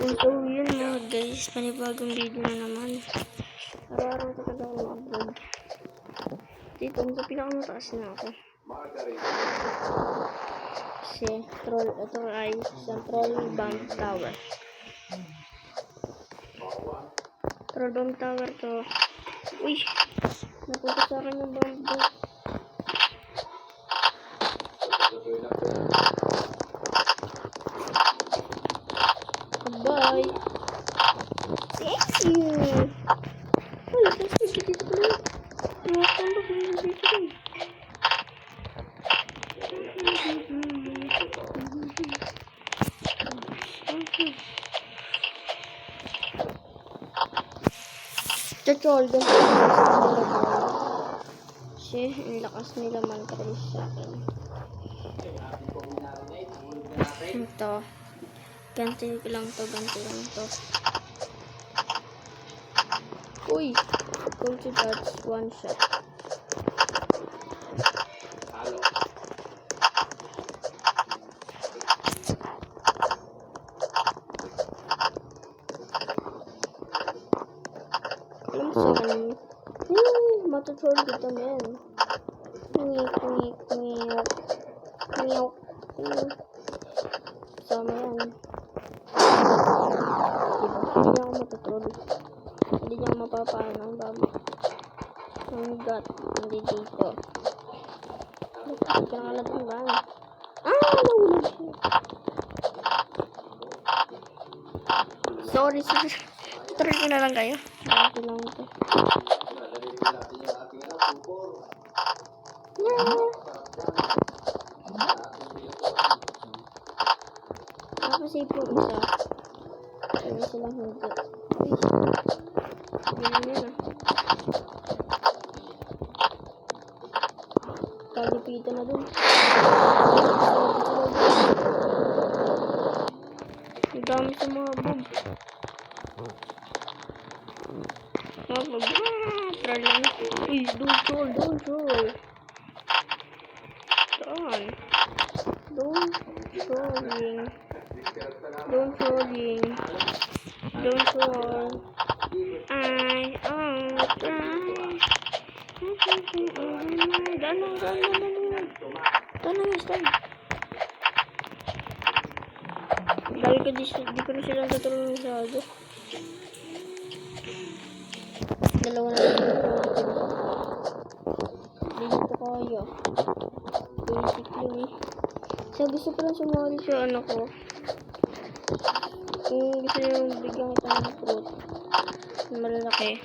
So yun mga guys, panibagong video na naman. Araw-araw talaga ako mag-vlog. Dito, sa pinakamataas na ako. Kasi ito ay isang troll bomb tower. Troll bomb tower to. Uy! Napunta sa akin yung bomb doon. Bye! Thank you! Uy, kasi dito ko lang. Nakakambak mo yung dito ko. Troll doon sa kasi ang lakas nila man-trace sa akin. Ito. Ganti lang to. Uy! Go to dodge one shot. Alam mo saan? Matutroll dito men. Ngik. Sama yan. Diba? Hindi ako matutroll. Hindi niya mapapaan ang baba. Ang got. Hindi dito. Hindi ka nakalatang ba? Nahulog siya. Sorry. Tutuloy ko na lang kayo. Ganti lang ito. Kasi po isa. Kaya silang hindi. Ganyan na. Kalipita na dun. Ang dami sa mga bug. Troll lang. Uy, don't troll. Saan? Don't troll. Done. Dahil ko di ko na silang tutulong masyado. Dalawa na lang. Dito kaya. Basically. So gusto ko lang sumali sa ano ko. Kung gusto nyo bigyan kita ng fruit malalaki,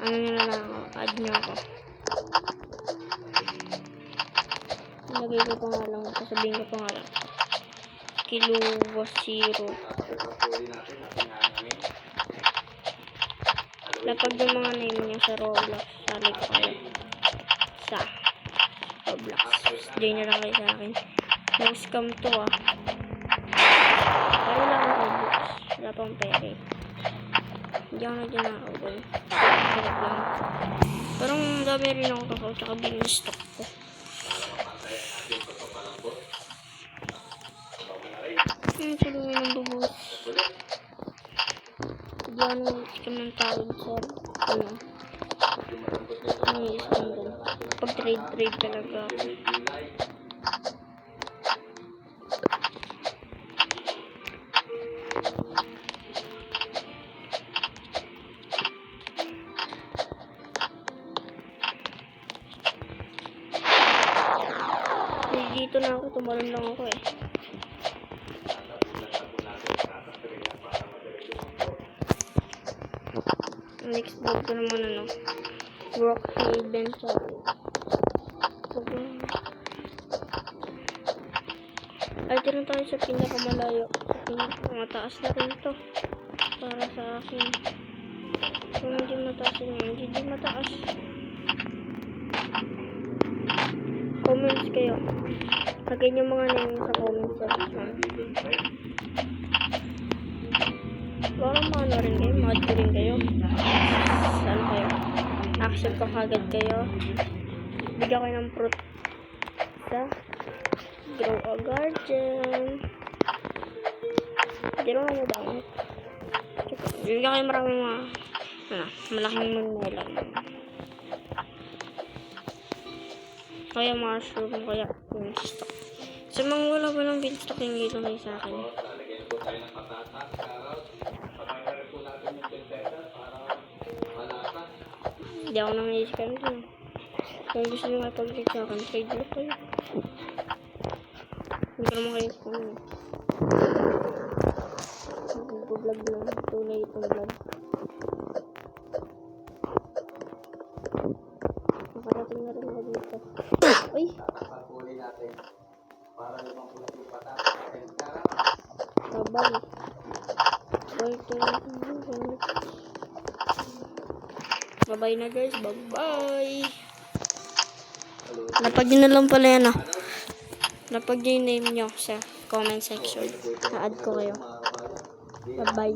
ano nyo na lang, add nyo ako. Lagay ko pa nga lang, sasabihin ko pa nga lang Kilowasiro. Lapag yung mga name nyo sa Roblox, sali ko kayo sa Roblox. Join na lang kayo sa akin. No-scam to pero wala akong Roblox, wala pang pere. Hindi ako na dinakawal. Parang dami rin ako kakao tsaka binistock ko. Tulungin ng bubus. Hindi ako nang scam ng tawag sa scam doon. Pag trade talaga ako. Dito na ako, tumalon lang ako Next vlog ko naman Brookhaven ay tira tayo sa pinakamalayo, sa pinakamataas na rin to para sa akin. Kung hindi mataas hindi mataas. Comments kayo, lagay yung mga name sa comment section. Parang ano rin kayo, mod ko rin kayo. Saan kayo? Accept ko kagad kayo. Bigyan ko ng fruit sa Grow a Garden. Hindi naman madami. Bibigyan kayo maraming malaking melon. Kaya mushroom, kaya beanstalk. Sa mga wala beanstalk yung gito na sa akin. Hindi ako nang i-scam din. Kung gusto nyo kayo pag-click sa akin, trade mo kayo. Hindi ko naman kayo scam eh. Vlog lang. Tulay itong vlog. Nakarating na rin ako dito. Uy! Tabay. Bye-bye na guys. Bye-bye. Napag nyo na lang pala yan Napag nyo yung name nyo sa comment section. Na-add ko kayo. Bye-bye.